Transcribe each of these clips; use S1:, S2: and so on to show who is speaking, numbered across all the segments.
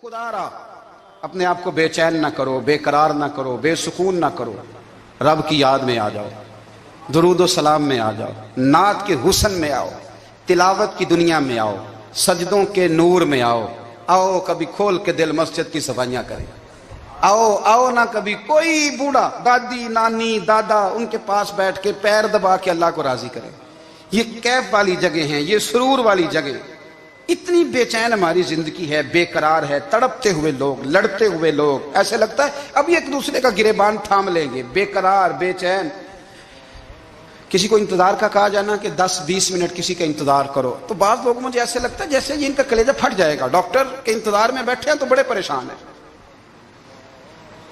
S1: خدا را اپنے آپ کو بے چین نہ کرو، بے قرار نہ کرو، بے سکون نہ کرو، رب کی یاد میں آ جاؤ، درود و سلام میں آ جاؤ، نعت کے حسن میں آؤ، تلاوت کی دنیا میں آؤ، سجدوں کے نور میں آؤ، آؤ کبھی کھول کے دل مسجد کی صفائیاں کریں، آؤ آؤ نہ کبھی کوئی بوڑھا دادی نانی دادا ان کے پاس بیٹھ کے پیر دبا کے اللہ کو راضی کرے۔ یہ کیف والی جگہ ہیں، یہ سرور والی جگہ۔ اتنی بے چین ہماری زندگی ہے، بے قرار ہے، تڑپتے ہوئے لوگ، لڑتے ہوئے لوگ، ایسے لگتا ہے اب ایک دوسرے کا گریبان تھام لیں گے، بے قرار بے چین۔ کسی کو انتظار کا کہا جانا کہ 10-20 منٹ کسی کا انتظار کرو، تو بعض لوگوں مجھے ایسے لگتا ہے جیسے ان کا کلیجہ پھٹ جائے گا، ڈاکٹر کے انتظار میں بیٹھے ہیں تو بڑے پریشان ہیں۔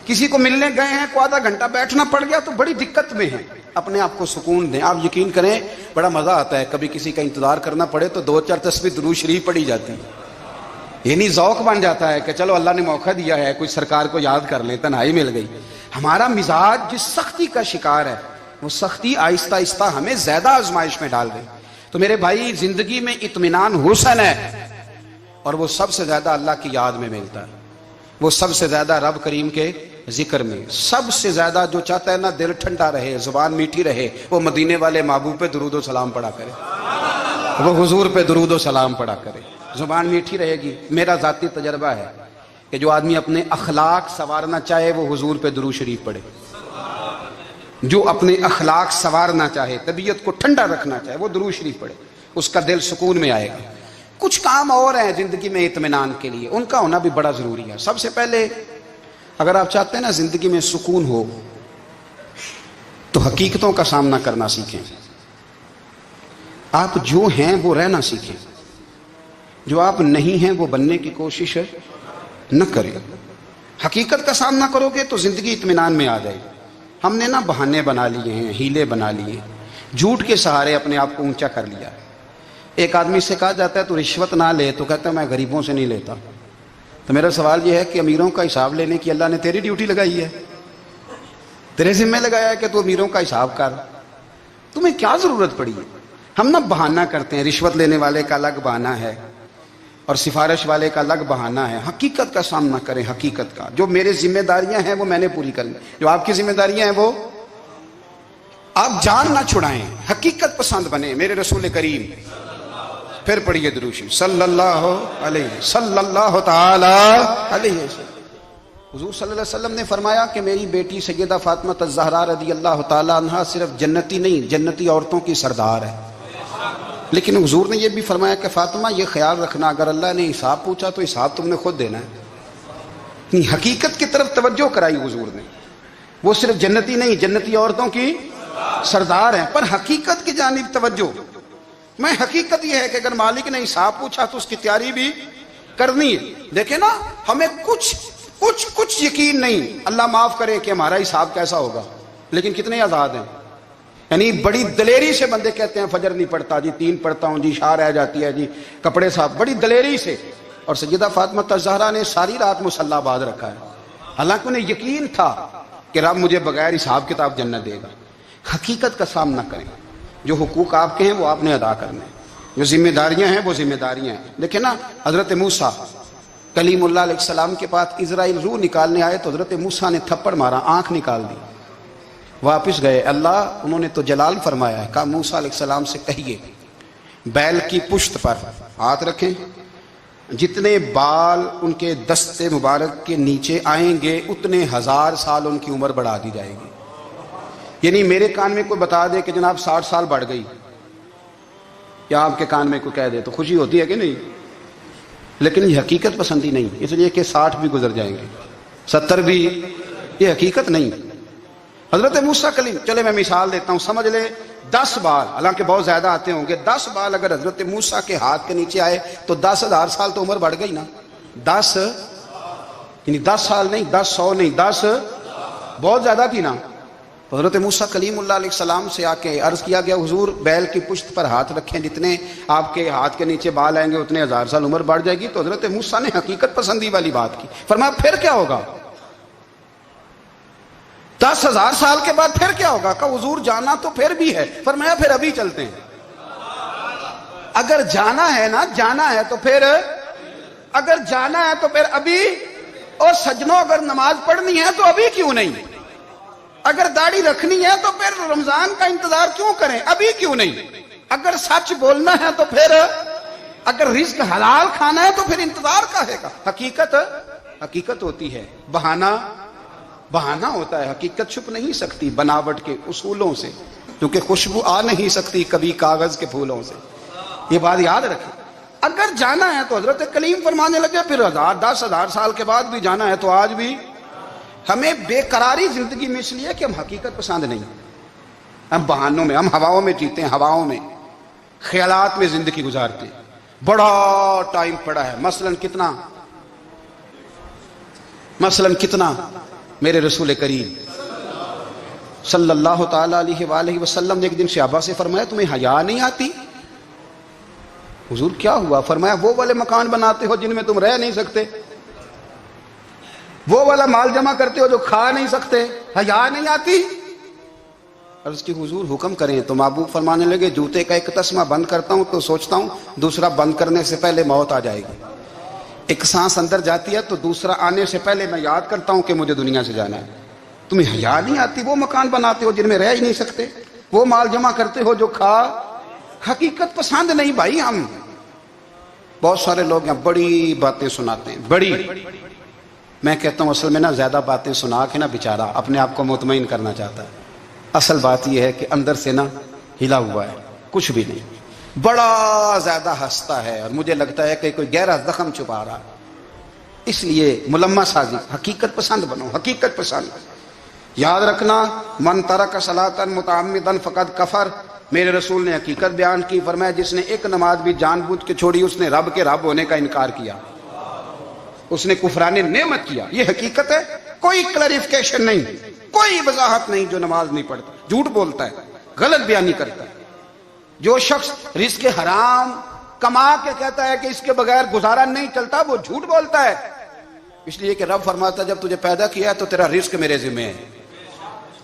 S1: کسی کو ملنے گئے ہیں کو آدھا گھنٹہ بیٹھنا پڑ گیا تو بڑی دقت میں ہیں۔ اپنے آپ کو سکون دیں۔ آپ یقین کریں بڑا مزہ آتا ہے، کبھی کسی کا انتظار کرنا پڑے تو 2-4 تسبیح درود شریف پڑھی جاتی ہے، یعنی ذوق بن جاتا ہے کہ چلو اللہ نے موقع دیا ہے، کوئی سرکار کو یاد کر لیں، تنہائی مل گئی۔ ہمارا مزاج جس سختی کا شکار ہے، وہ سختی آہستہ آہستہ ہمیں زیادہ آزمائش میں ڈال گئی۔ تو میرے بھائی، زندگی میں اطمینان حسن ہے، اور وہ سب سے زیادہ اللہ کی یاد میں ملتا ہے، وہ سب سے زیادہ رب کریم کے ذکر میں۔ سب سے زیادہ جو چاہتا ہے نا دل ٹھنڈا رہے، زبان میٹھی رہے، وہ مدینے والے محبوب پہ درود و سلام پڑھا کرے، وہ حضور پہ درود و سلام پڑھا کرے، زبان میٹھی رہے گی۔ میرا ذاتی تجربہ ہے کہ جو آدمی اپنے اخلاق سنوارنا چاہے وہ حضور پہ درود شریف پڑھے، جو اپنے اخلاق سنوارنا چاہے، طبیعت کو ٹھنڈا رکھنا چاہے، وہ درود شریف پڑھے، اس کا دل سکون میں آئے گا۔ کچھ کام اور ہیں زندگی میں اطمینان کے لیے، ان کا ہونا بھی بڑا ضروری ہے۔ سب سے پہلے اگر آپ چاہتے ہیں نا زندگی میں سکون ہو تو حقیقتوں کا سامنا کرنا سیکھیں۔ آپ جو ہیں وہ رہنا سیکھیں، جو آپ نہیں ہیں وہ بننے کی کوشش نہ کریں۔ حقیقت کا سامنا کرو گے تو زندگی اطمینان میں آ جائے گی۔ ہم نے نا بہانے بنا لیے ہیں، ہیلے بنا لیے ہیں، جھوٹ کے سہارے اپنے آپ کو اونچا کر لیا ہے۔ ایک آدمی سے کہا جاتا ہے تو رشوت نہ لے، تو کہتا ہے میں غریبوں سے نہیں لیتا۔ تو میرا سوال یہ ہے کہ امیروں کا حساب لینے کی اللہ نے تیری ڈیوٹی لگائی ہے، تیرے ذمہ لگایا ہے کہ تو امیروں کا حساب کر، تمہیں کیا ضرورت پڑی ہے؟ ہم نا بہانہ کرتے ہیں، رشوت لینے والے کا الگ بہانہ ہے اور سفارش والے کا الگ بہانہ ہے۔ حقیقت کا سامنا کریں، حقیقت کا۔ جو میرے ذمہ داریاں ہیں وہ میں نے پوری کرنی، جو آپ کی ذمہ داریاں ہیں وہ آپ جان نہ چھڑائیں، حقیقت پسند بنیں۔ میرے رسول کریم، پھر پڑھیے درود شریف صلی اللہ تعالی علیہ وسلم۔ حضور صلی اللہ علیہ وسلم نے فرمایا کہ میری بیٹی سیدہ فاطمہ الزہرا رضی اللہ تعالی عنہا صرف جنتی نہیں، جنتی عورتوں کی سردار ہے۔ لیکن حضور نے یہ بھی فرمایا کہ فاطمہ یہ خیال رکھنا اگر اللہ نے حساب پوچھا تو حساب تم نے خود دینا ہے۔ حقیقت کی طرف توجہ کرائی حضور نے، وہ صرف جنتی نہیں، جنتی عورتوں کی سردار ہیں، پر حقیقت کی جانب توجہ۔ میں حقیقت یہ ہے کہ اگر مالک نے حساب پوچھا تو اس کی تیاری بھی کرنی ہے۔ دیکھیں نا، ہمیں کچھ یقین نہیں، اللہ معاف کرے کہ ہمارا حساب کیسا ہوگا، لیکن کتنے آزاد ہیں۔ یعنی بڑی دلیری سے بندے کہتے ہیں فجر نہیں پڑھتا جی، 3 پڑھتا ہوں جی، عشاء رہ جاتی ہے جی، کپڑے صاحب، بڑی دلیری سے۔ اور سیدہ فاطمہ الزہرا نے ساری رات مصلی باز رکھا ہے، حالانکہ انہیں یقین تھا کہ رب مجھے بغیر حساب کتاب جنت دے گا۔ حقیقت کا سامنا کریں، جو حقوق آپ کے ہیں وہ آپ نے ادا کرنے ہیں، جو ذمہ داریاں ہیں وہ ذمہ داریاں ہیں۔ دیکھیں نا، حضرت موسیٰ کلیم اللہ علیہ السلام کے پاس اسرائیل روح نکالنے آئے تو حضرت موسیٰ نے تھپڑ مارا، آنکھ نکال دی، واپس گئے۔ اللہ انہوں نے تو جلال فرمایا ہے، کہا موسیٰ علیہ السلام سے کہیے بیل کی پشت پر ہاتھ رکھیں، جتنے بال ان کے دستے مبارک کے نیچے آئیں گے اتنے 1000 سال ان کی عمر بڑھا دی جائے گی۔ یعنی میرے کان میں کوئی بتا دے کہ جناب 60 سال بڑھ گئی، یا آپ کے کان میں کوئی کہہ دے تو خوشی ہوتی ہے کہ نہیں؟ لیکن یہ حقیقت پسندی نہیں، اس لیے کہ 60 بھی گزر جائیں گے، 70 بھی، یہ حقیقت نہیں۔ حضرت موسیٰ کلیم، چلے میں مثال دیتا ہوں، سمجھ لے 10 بال، حالانکہ بہت زیادہ آتے ہوں گے، 10 بال اگر حضرت موسیٰ کے ہاتھ کے نیچے آئے تو 10,000 سال تو عمر بڑھ گئی نا۔ 10 یعنی 10 سال نہیں، 10 100 نہیں، 10 بہت زیادہ تھی نا۔ حضرت موسیٰ کلیم اللہ علیہ السلام سے آ کے عرض کیا گیا حضور بیل کی پشت پر ہاتھ رکھیں، جتنے آپ کے ہاتھ کے نیچے بال آئیں گے اتنے 1000 سال عمر بڑھ جائے گی۔ تو حضرت موسیٰ نے حقیقت پسندی والی بات کی، فرمایا پھر کیا ہوگا؟ 10,000 سال کے بعد پھر کیا ہوگا؟ کہا حضور جانا تو پھر بھی ہے، فرمایا پھر ابھی چلتے ہیں۔ اگر جانا ہے نا، جانا ہے تو پھر اگر جانا ہے تو پھر ابھی، اور سجنوں اگر نماز پڑھنی ہے تو ابھی کیوں نہیں؟ اگر داڑھی رکھنی ہے تو پھر رمضان کا انتظار کیوں کریں؟ ابھی کیوں نہیں؟ اگر سچ بولنا ہے تو پھر، اگر رزق حلال کھانا ہے تو پھر انتظار کا ہے گا؟ حقیقت ہوتی ہے، بہانہ ہوتا ہے، حقیقت چھپ نہیں سکتی بناوٹ کے اصولوں سے، کیونکہ خوشبو آ نہیں سکتی کبھی کاغذ کے پھولوں سے، یہ بات یاد رکھیں۔ اگر جانا ہے تو حضرت کلیم فرمانے لگے پھر 10,000 سال کے بعد بھی جانا ہے تو آج بھی ہمیں بے قراری زندگی میں، اس لیے کہ ہم حقیقت پسند نہیں، ہم بہانوں میں، ہم ہواؤں میں جیتے ہیں، ہواؤں میں، خیالات میں زندگی گزارتے ہیں۔ بڑا ٹائم پڑا ہے، مثلاً کتنا میرے رسول کریم صلی اللہ تعالی علیہ وآلہ وسلم نے ایک دن صحابہ سے فرمایا تمہیں حیا نہیں آتی؟ حضور کیا ہوا؟ فرمایا وہ والے مکان بناتے ہو جن میں تم رہ نہیں سکتے، وہ والا مال جمع کرتے ہو جو کھا نہیں سکتے، حیا نہیں آتی؟ عرض کی حضور حکم کریں تو محبوب فرمانے لگے جوتے کا ایک تسمہ بند کرتا ہوں تو سوچتا ہوں دوسرا بند کرنے سے پہلے موت آ جائے گی، ایک سانس اندر جاتی ہے تو دوسرا آنے سے پہلے میں یاد کرتا ہوں کہ مجھے دنیا سے جانا ہے۔ تمہیں حیا نہیں آتی؟ وہ مکان بناتے ہو جن میں رہ ہی نہیں سکتے، وہ مال جمع کرتے ہو جو کھا، حقیقت پسند نہیں بھائی ہم۔ بہت سارے لوگ یہاں بڑی باتیں سناتے ہیں، بڑی، میں کہتا ہوں اصل میں نا زیادہ باتیں سنا کے نا بیچارہ اپنے آپ کو مطمئن کرنا چاہتا ہے، اصل بات یہ ہے کہ اندر سے نا ہلا ہوا ہے، کچھ بھی نہیں، بڑا زیادہ ہنستا ہے اور مجھے لگتا ہے کہ کوئی گہرا زخم چھپا رہا، اس لیے ملمہ سازی، حقیقت پسند بنو، حقیقت پسند۔ یاد رکھنا من ترک صلاۃ متعمدا فقد کفر، میرے رسول نے حقیقت بیان کی، فرمایا جس نے ایک نماز بھی جان بوجھ کے چھوڑی اس نے رب کے رب ہونے کا انکار کیا، اس نے کفران نعمت کیا، یہ حقیقت ہے، کوئی کلیریفیکیشن نہیں، کوئی وضاحت نہیں۔ جو نماز نہیں پڑھتا جھوٹ بولتا ہے، غلط بیانی کرتا ہے، جو شخص رزق حرام کما کے کہتا ہے کہ اس کے بغیر گزارا نہیں چلتا وہ جھوٹ بولتا ہے، اس لیے کہ رب فرماتا ہے جب تجھے پیدا کیا ہے تو تیرا رزق میرے ذمہ ہے۔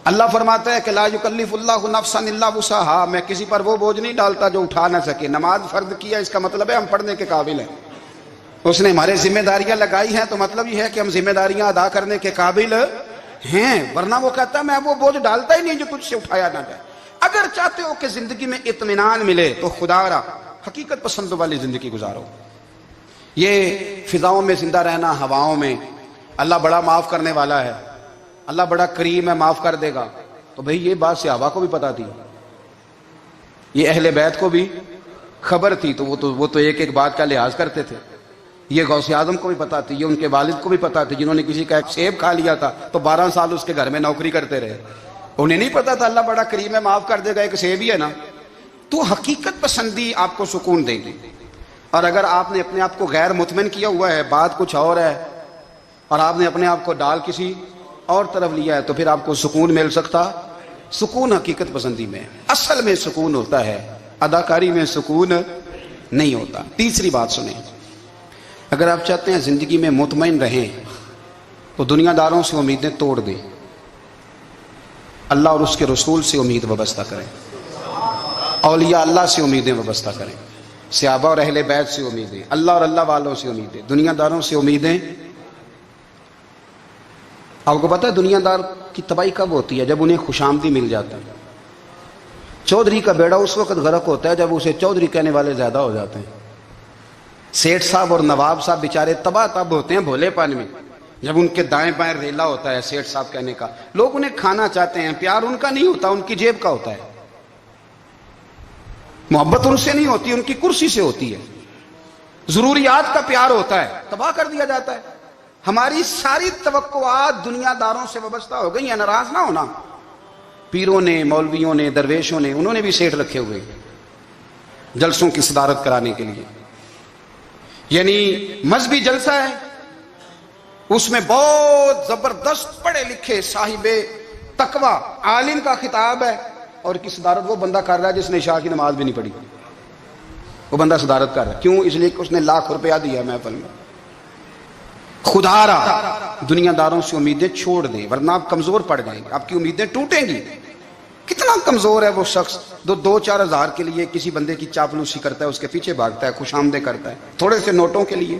S1: اللہ فرماتا ہے کہ لا یکلف اللہ نفسا الا وسعها، میں کسی پر وہ بوجھ نہیں ڈالتا جو اٹھا نہ سکے۔ نماز فرض کیا اس کا مطلب ہے ہم پڑھنے کے قابل ہیں، اس نے ہمارے ذمہ داریاں لگائی ہیں تو مطلب یہ ہے کہ ہم ذمہ داریاں ادا کرنے کے قابل ہیں، ورنہ وہ کہتا ہے میں وہ بوجھ ڈالتا ہی نہیں جو تجھ سے اٹھایا نہ جائے۔ اگر چاہتے ہو کہ زندگی میں اطمینان ملے تو خدا را حقیقت پسند والی زندگی گزارو۔ یہ فضاؤں میں زندہ رہنا، ہواؤں میں، اللہ بڑا معاف کرنے والا ہے، اللہ بڑا کریم ہے، معاف کر دے گا، تو بھئی یہ بات صحابہ کو بھی پتا تھی، یہ اہل بیت کو بھی خبر تھی، تو وہ تو ایک ایک بات کا لحاظ کرتے تھے۔ یہ غوث اعظم کو بھی پتا تھی، یہ ان کے والد کو بھی پتا تھی، جنہوں نے کسی کا ایک سیب کھا لیا تھا تو 12 سال اس کے گھر میں نوکری کرتے رہے، انہیں نہیں پتا تھا اللہ بڑا کریم ہے، معاف کر دے گا، ایک سیب ہی ہے نا۔ تو حقیقت پسندی آپ کو سکون دے گی، اور اگر آپ نے اپنے آپ کو غیر مطمئن کیا ہوا ہے، بات کچھ اور ہے، اور آپ نے اپنے آپ کو ڈال کسی اور طرف لیا ہے، تو پھر آپ کو سکون مل سکتا؟ سکون حقیقت پسندی میں، اصل میں سکون ہوتا ہے، اداکاری میں سکون نہیں ہوتا۔ تیسری بات سنیں، اگر آپ چاہتے ہیں زندگی میں مطمئن رہیں تو دنیا داروں سے امیدیں توڑ دیں، اللہ اور اس کے رسول سے امید وابستہ کریں، اولیاء اللہ سے امیدیں وابستہ کریں، صحابہ اور اہل بیت سے امیدیں، اللہ اور اللہ والوں سے امیدیں، دنیا داروں سے امیدیں۔ آپ کو پتہ ہے دنیا دار کی تباہی کب ہوتی ہے؟ جب انہیں خوش آمدی مل جاتا ہے۔ چودھری کا بیڑا اس وقت غرق ہوتا ہے جب اسے چودھری کہنے والے زیادہ ہو جاتے ہیں۔ سیٹھ صاحب اور نواب صاحب بیچارے تباہ تب ہوتے ہیں بھولے پن میں، جب ان کے دائیں بائیں ریلا ہوتا ہے سیٹھ صاحب کہنے کا، لوگ انہیں کھانا چاہتے ہیں، پیار ان کا نہیں ہوتا، ان کی جیب کا ہوتا ہے، محبت ان سے نہیں ہوتی، ان کی کرسی سے ہوتی ہے، ضروریات کا پیار ہوتا ہے، تباہ کر دیا جاتا ہے۔ ہماری ساری توقعات دنیا داروں سے وابستہ ہو گئی ہیں، ناراض نہ ہونا، پیروں نے، مولویوں نے، درویشوں نے، انہوں نے بھی سیٹھ رکھے ہوئے جلسوں کی صدارت کرانے کے لیے، یعنی مذہبی جلسہ ہے، اس میں بہت زبردست پڑھے لکھے صاحب تقوی عالم کا خطاب ہے، اور کی صدارت وہ بندہ کر رہا ہے جس نے عشاء کی نماز بھی نہیں پڑھی، وہ بندہ صدارت کر رہا ہے، کیوں؟ اس لیے کہ اس نے لاکھ روپیہ دیا محفل میں۔ خدا را دنیا داروں سے امیدیں چھوڑ دیں ورنہ آپ کمزور پڑ جائیں گے، آپ کی امیدیں ٹوٹیں گی۔ کتنا کمزور ہے وہ شخص جو 2-4 ہزار کے لیے کسی بندے کی چاپلوسی کرتا ہے، اس کے پیچھے بھاگتا ہے، خوش آمدیں کرتا ہے، تھوڑے سے نوٹوں کے لیے۔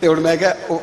S1: ਤੇ ਹੁਣ ਮੈਂ ਕਿਹਾ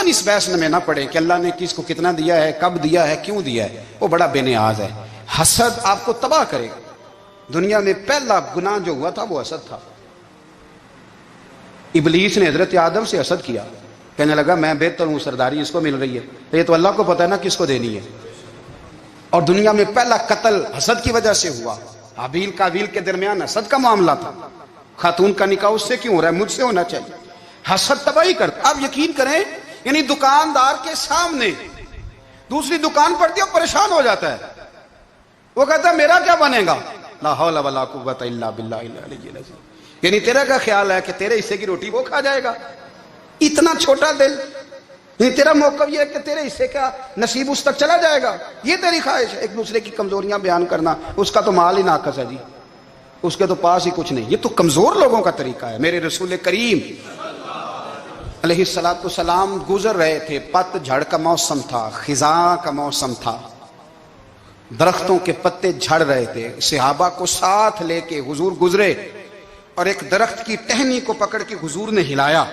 S1: ابتاً اس بحث میں نہ پڑے کہ اللہ نے کس کو کتنا دیا ہے، کب دیا ہے، کیوں دیا ہے، وہ بڑا بے نیاز ہے۔ حسد آپ کو تباہ کرے گا۔ دنیا میں پہلا گناہ جو ہوا تھا وہ حسد تھا۔ ابلیس نے حضرت آدم سے حسد کیا، کہنے لگا میں بہتر ہوں، سرداری اس کو مل رہی ہے، تو یہ تو اللہ کو پتہ ہے نا کس کو دینی ہے۔ اور دنیا میں پہلا قتل حسد کی وجہ سے ہوا۔ حابیل قابیل کے درمیان حسد کا معاملہ تھا، خاتون کا نکاح اس سے کیوں ہو رہا ہے، مجھ سے ہونا چاہیے۔ حسد تباہی کرتا۔ آپ یقین کریں، یعنی دکاندار کے سامنے دوسری دکان پڑتی ہے اور پریشان ہو جاتا ہے، وہ کہتا ہے میرا کیا بنے گا، لا حول ولا قوت الا باللہ العلی العظیم، یعنی تیرا کیا خیال ہے کہ تیرے حصے کی روٹی وہ کھا جائے گا، اتنا چھوٹا دل، یعنی تیرا موقف یہ ہے کہ تیرے حصے کا نصیب اس تک چلا جائے گا، یہ تیری خواہش ہے۔ ایک دوسرے کی کمزوریاں بیان کرنا، اس کا تو مال ہی ناقص ہے جی، اس کے تو پاس ہی کچھ نہیں، یہ تو کمزور لوگوں کا طریقہ ہے۔ میرے رسول کریم علیہ السلام گزر رہے تھے، پت جھڑ کا موسم تھا، خزاں کا موسم تھا، درختوں کے پتے جھڑ رہے تھے، صحابہ کو ساتھ لے کے حضور گزرے اور ایک درخت کی ٹہنی کو پکڑ کے حضور نے ہلایا۔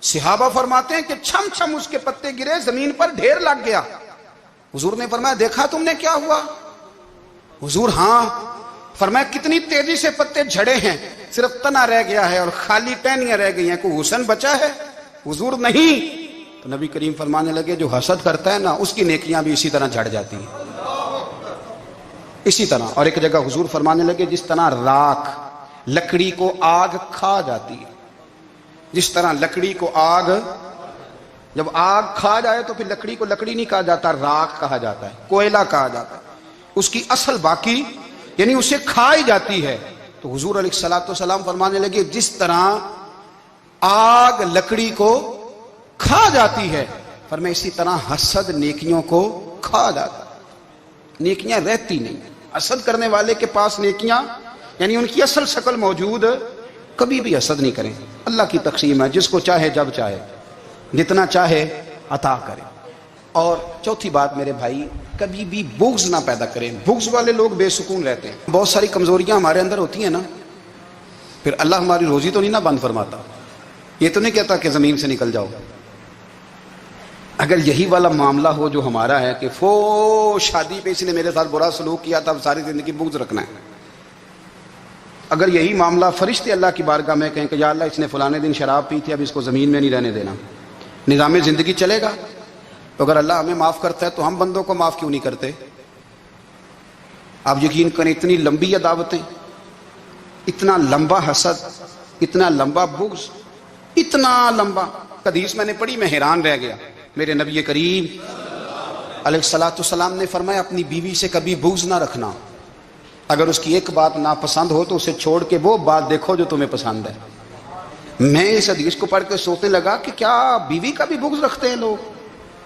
S1: صحابہ فرماتے ہیں کہ چھم چھم اس کے پتے گرے، زمین پر ڈھیر لگ گیا۔ حضور نے فرمایا دیکھا تم نے کیا ہوا؟ حضور ہاں۔ فرمایا کتنی تیزی سے پتے جھڑے ہیں، صرف تنا رہ گیا ہے اور خالی ٹہنیاں رہ گئی ہیں، کوئی حسن بچا ہے؟ حضور نہیں۔ تو نبی کریم فرمانے لگے جو حسد کرتا ہے نا اس کی نیکیاں بھی اسی طرح جھڑ جاتی ہیں، اسی طرح۔ اور ایک جگہ حضور فرمانے لگے جس طرح راکھ لکڑی کو آگ کھا جاتی ہے، جس طرح لکڑی کو آگ، جب آگ کھا جائے تو پھر لکڑی کو لکڑی نہیں کہا جاتا، راکھ کہا جاتا ہے، کوئلہ کہا جاتا ہے، اس کی اصل باقی یعنی اسے کھائی جاتی ہے۔ تو حضور علیہ الصلوۃ والسلام فرمانے لگے جس طرح آگ لکڑی کو کھا جاتی ہے، فرمایا اسی طرح حسد نیکیوں کو کھا جاتا ہے، نیکیاں رہتی نہیں۔ حسد کرنے والے کے پاس نیکیاں یعنی ان کی اصل شکل موجود، کبھی بھی حسد نہیں کریں۔ اللہ کی تقسیم ہے، جس کو چاہے جب چاہے جتنا چاہے عطا کرے۔ اور چوتھی بات میرے بھائی، کبھی بھی بغض نہ پیدا کریں۔ بغض والے لوگ بے سکون رہتے ہیں۔ بہت ساری کمزوریاں ہمارے اندر ہوتی ہیں نا، پھر اللہ ہماری روزی تو نہیں نہ بند فرماتا، یہ تو نہیں کہتا کہ زمین سے نکل جاؤ۔ اگر یہی والا معاملہ ہو جو ہمارا ہے کہ شادی پہ اس نے میرے ساتھ برا سلوک کیا تھا، اب ساری زندگی بغض رکھنا ہے۔ اگر یہی معاملہ فرشتے اللہ کی بارگاہ میں کہیں کہ یا اللہ اس نے فلانے دن شراب پی تھی، اب اس کو زمین میں نہیں رہنے دینا، نظام زندگی چلے گا؟ تو اگر اللہ ہمیں معاف کرتا ہے تو ہم بندوں کو معاف کیوں نہیں کرتے؟ آپ یقین کریں اتنی لمبی عداوتیں، اتنا لمبا حسد، اتنا لمبا بغض، اتنا لمبا۔ حدیث میں نے پڑھی، میں حیران رہ گیا۔ میرے نبی کریم علیہ الصلوۃ والسلام نے فرمایا اپنی بیوی سے کبھی بغض نہ رکھنا، اگر اس کی ایک بات ناپسند ہو تو اسے چھوڑ کے وہ بات دیکھو جو تمہیں پسند ہے۔ میں اس حدیث کو پڑھ کے سوچنے لگا کہ کیا بیوی کا بھی بغض رکھتے ہیں لوگ؟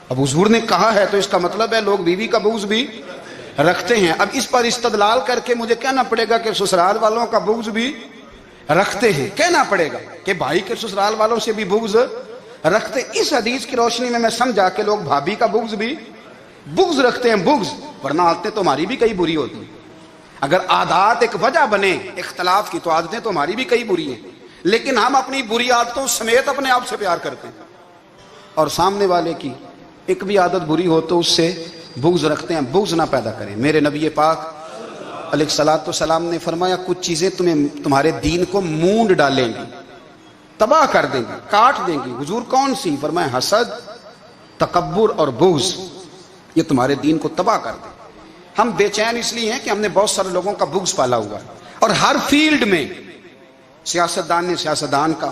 S1: اب حضور نے کہا ہے تو اس کا مطلب ہے لوگ بیوی کا بغض بھی رکھتے ہیں۔ اب اس پر استدلال کر کے مجھے کہنا پڑے گا کہ سسرال والوں کا بغض بھی رکھتے ہیں، کہنا پڑے گا کہ بھائی کے سسرال والوں سے بھی بغض رکھتے۔ اس حدیث کی روشنی میں سمجھا کہ لوگ بھابھی کا بغض رکھتے ہیں، بغض، ورنہ عادتیں تو ہماری بھی کئی بری ہوتی ہیں۔ اگر عادات ایک وجہ بنے اختلاف کی تو عادتیں تو ہماری بھی کئی بری ہیں، لیکن ہم اپنی بری عادتوں سمیت اپنے آپ سے پیار کرتے ہیں، اور سامنے والے کی ایک بھی عادت بری ہو تو اس سے بغض رکھتے ہیں۔ بغض نہ پیدا کریں۔ میرے نبی پاک علیہ الصلوۃ والسلام نے فرمایا کچھ چیزیں تمہارے دین کو مونڈ ڈالیں گی، تباہ کر دیں گی، کاٹ دیں گی۔ حضور کون سی؟ فرمایا حسد، تکبر اور بغض، یہ تمہارے دین کو تباہ کر دیں۔ ہم بے چین اس لیے ہیں کہ ہم نے بہت سارے لوگوں کا بغض پالا ہوا ہے، اور ہر فیلڈ میں سیاستدان نے سیاستدان کا،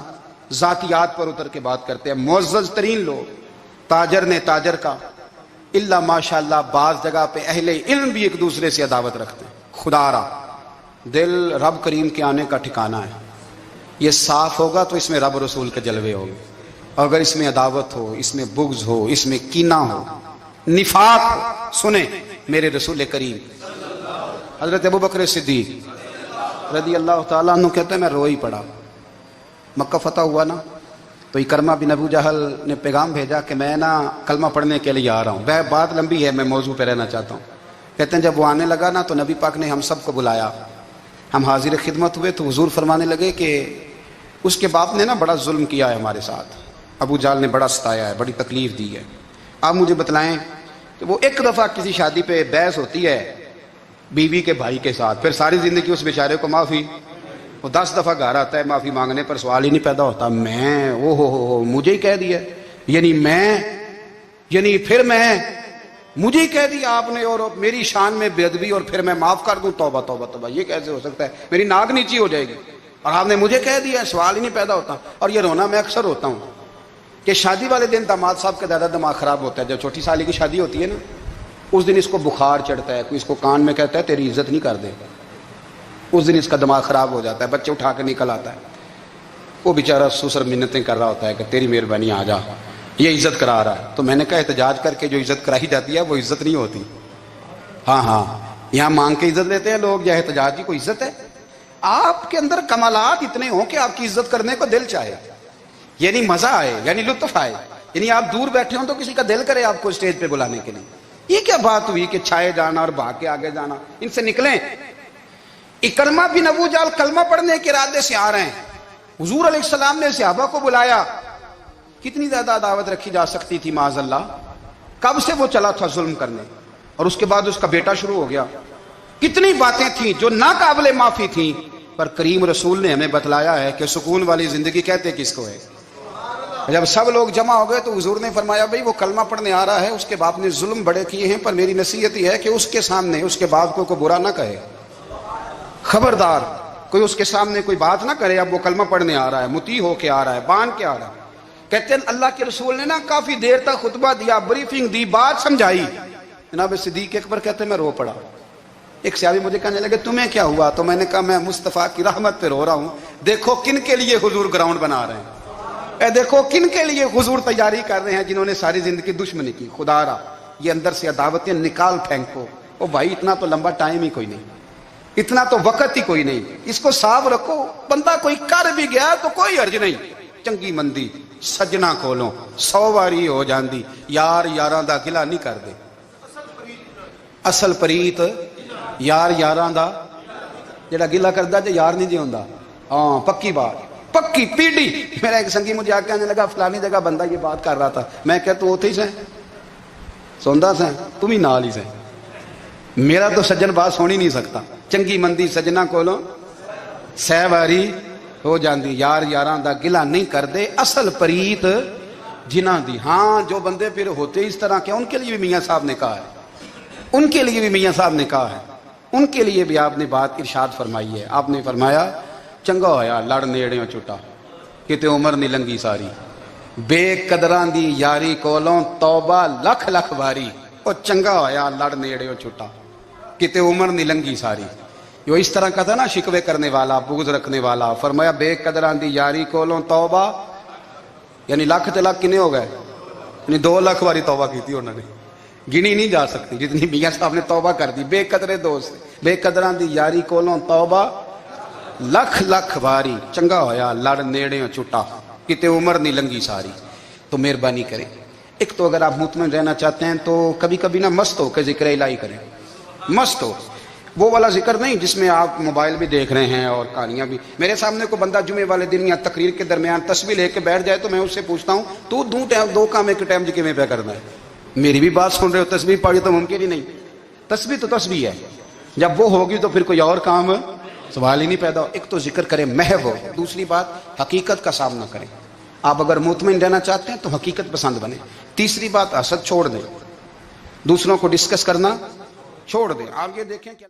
S1: ذاتیات پر اتر کے بات کرتے ہیں، معزز ترین لوگ، تاجر نے تاجر کا، الا ماشاءاللہ بعض جگہ پہ اہل علم بھی ایک دوسرے سے عداوت رکھتے ہیں۔ خدا را دل رب کریم کے آنے کا ٹھکانہ ہے، یہ صاف ہوگا تو اس میں رب رسول کے جلوے ہوں گے، اور اگر اس میں عداوت ہو، اس میں بغض ہو، اس میں کینہ ہو، نفاق ہو، سنیں میرے رسول کریم حضرت ابوبکر صدیق رضی اللہ تعالیٰ عنہ کہتے ہیں میں رو ہی پڑا۔ مکہ فتح ہوا نا تو اکرمہ بن ابو جہل نے پیغام بھیجا کہ میں نا کلمہ پڑھنے کے لیے آ رہا ہوں۔ بات لمبی ہے، میں موضوع پہ رہنا چاہتا ہوں۔ کہتے ہیں جب وہ آنے لگا نا تو نبی پاک نے ہم سب کو بلایا، ہم حاضر خدمت ہوئے تو حضور فرمانے لگے کہ اس کے باپ نے نا بڑا ظلم کیا ہے ہمارے ساتھ، ابو جال نے بڑا ستایا ہے, بڑی تکلیف دی ہے. آپ مجھے بتلائیں کہ وہ ایک دفعہ کسی شادی پہ بحث ہوتی ہے بیوی کے بھائی کے ساتھ, پھر ساری زندگی اس بیچارے کو معافی, وہ 10 دفعہ گھر آتا ہے معافی مانگنے پر سوال ہی نہیں پیدا ہوتا, میں او ہو مجھے ہی کہہ دیا, یعنی پھر میں مجھے ہی کہہ دیا آپ نے, اور میری شان میں بے ادبی, اور پھر میں معاف کر دوں, توبہ توبہ توبہ, یہ کیسے ہو سکتا ہے, میری ناک نیچی ہو جائے گی, اور آپ نے مجھے کہہ دیا, سوال ہی نہیں پیدا ہوتا. اور یہ رونا میں اکثر ہوتا ہوں کہ شادی والے دن داماد صاحب کا زیادہ دماغ خراب ہوتا ہے. جب چھوٹی سالی کی شادی ہوتی ہے نا, اس دن اس کو بخار چڑھتا ہے, کوئی اس کو کان میں کہتا ہے تیری عزت نہیں کر دے, اس دن اس کا دماغ خراب ہو جاتا ہے, بچے اٹھا کے نکل آتا ہے, وہ بیچارہ سسر منتیں کر رہا ہوتا ہے کہ تیری مہربانی آ جا, یہ عزت کرا رہا ہے. تو میں نے کہا احتجاج کر کے جو عزت کرائی جاتی ہے وہ عزت نہیں ہوتی. ہاں یہاں مانگ کے عزت لیتے ہیں لوگ, یا احتجاج کی کوئی عزت ہے؟ آپ کے اندر کمالات اتنے ہوں کہ آپ کی عزت کرنے کو دل چاہے, یعنی مزہ آئے, یعنی لطف آئے, یعنی آپ دور بیٹھے ہوں تو کسی کا دل کرے آپ کو اسٹیج پہ بلانے کے لیے. یہ کیا بات ہوئی کہ چھائے جانا اور بھاگ کے آگے جانا, ان سے نکلیں. اکرمہ بن ابو جال کلمہ پڑھنے کے ارادے سے آ رہے ہیں, حضور علیہ السلام نے صحابہ کو بلایا. کتنی زیادہ دعوت رکھی جا سکتی تھی معاذ اللہ, کب سے وہ چلا تھا ظلم کرنے, اور اس کے بعد اس کا بیٹا شروع ہو گیا. کتنی باتیں تھیں جو ناقابل معافی تھیں, پر کریم رسول نے ہمیں بتلایا ہے کہ سکون والی زندگی کہتے کس کو ہے. جب سب لوگ جمع ہو گئے تو حضور نے فرمایا بھئی وہ کلمہ پڑھنے آ رہا ہے, اس کے باپ نے ظلم بڑے کیے ہیں, پر میری نصیحت یہ ہے کہ اس کے سامنے اس کے باپ کو کوئی برا نہ کہے, خبردار کوئی اس کے سامنے کوئی بات نہ کرے. اب وہ کلمہ پڑھنے آ رہا ہے, مطیع ہو کے آ رہا ہے, بان کے آ رہا ہے. کہتے ہیں اللہ کے رسول نے نا کافی دیر تک خطبہ دیا, بریفنگ دی, بات سمجھائی. جناب صدیق اکبر کہتے ہیں میں رو پڑا. ایک صحابی مجھے کہنے لگے تمہیں کیا ہوا, تو میں نے کہا میں مصطفیٰ کی رحمت پہ رو رہا ہوں. دیکھو کن کے لیے حضور گراؤنڈ بنا رہے ہیں, دیکھو کن کے لیے حضور تیاری کر رہے ہیں, جنہوں نے ساری زندگی دشمنی کی. خدا را یہ اندر سے عداوتیں نکال پھینکو. او بھائی اتنا تو لمبا ٹائم ہی کوئی نہیں, اتنا تو وقت ہی کوئی نہیں, اس کو صاف رکھو. بندہ کوئی کر بھی گیا تو کوئی حرج نہیں. چنگی مندی سجنا کولوں 100 واری ہو جاندی, یار یاراں دا گلا نہیں کر دے. اصل پریت یار یاراں دا جڑا گلا کردا جے یار نہیں جی ہوندا. ہاں پکی بات, پکی پیڑی. میرا ایک سنگی مجھے آ کے کہنے لگا فلانی جگہ بندہ یہ بات کر رہا تھا. میں کہ تو اوتھے ہی سیں سوندا سیں, تم ہی نال ہی سیں. میرا تو سجن بات سن ہی نہیں سکتا. چنگی مندی سجنا کولوں 100 واری ہو جاندی, یار یاراں دا گلا نہیں کر دے. اصل پریت جنہاں دی. ہاں جو بندے پھر ہوتے اس طرح کے, ان کے لیے بھی میاں صاحب نے کہا ہے, ان کے لیے بھی میاں صاحب نے کہا ہے, ان کے لیے بھی آپ نے بات ارشاد فرمائی ہے. آپ نے فرمایا چنگا ہویا لڑ نیڑیوں چھٹا, کتے عمر نہیں لنگی ساری. بے قدراں دی یاری کولوں توبہ لکھ لکھ واری. او چنگا ہویا لڑ نیڑیوں چھٹا, کتے عمر نہیں لنگی ساری. جو اس طرح کا تھا نا شکوے کرنے والا, بغض رکھنے والا. فرمایا بے قدراں دی یاری کولوں توبہ, یعنی لاکھ تے لاکھ کنے ہو گئے, یعنی 2 لاکھ واری توبہ کی تھی انہوں نے, گنی نہیں جا سکتی جتنی میاں صاحب نے توبہ کر دی. بے قدرے دوست, بے قدراں دی یاری کولوں توبہ لکھ لکھ واری. چنگا ہویا لڑ نیڑیوں چھٹا, کتے عمر نہیں لنگی ساری. تو مہربانی کریں, ایک تو اگر آپ مطمئن رہنا چاہتے ہیں تو کبھی کبھی نا مست ہو کے ذکر الہی کریں. مست ہو, وہ والا ذکر نہیں جس میں آپ موبائل بھی دیکھ رہے ہیں اور کہانیاں بھی. میرے سامنے کو بندہ جمعے والے دن یا تقریر کے درمیان تسبیح لے کے بیٹھ جائے تو میں اس سے پوچھتا ہوں تو 2 کام ایک ٹائم جی میں پہ کرنا ہے. میری بھی بات سن رہے ہو, تسبیح پڑھی تو ممکن ہی نہیں. تسبیح تو تسبیح ہے, جب وہ ہوگی تو پھر کوئی اور کام سوال ہی نہیں پیدا ہو. ایک تو ذکر کریں محو ہو, دوسری بات حقیقت کا سامنا کریں. آپ اگر مطمئن رہنا چاہتے ہیں تو حقیقت پسند بنیں. تیسری بات حسد چھوڑ دیں, دوسروں کو ڈسکس کرنا چھوڑ دیں. آپ یہ دیکھیں کہ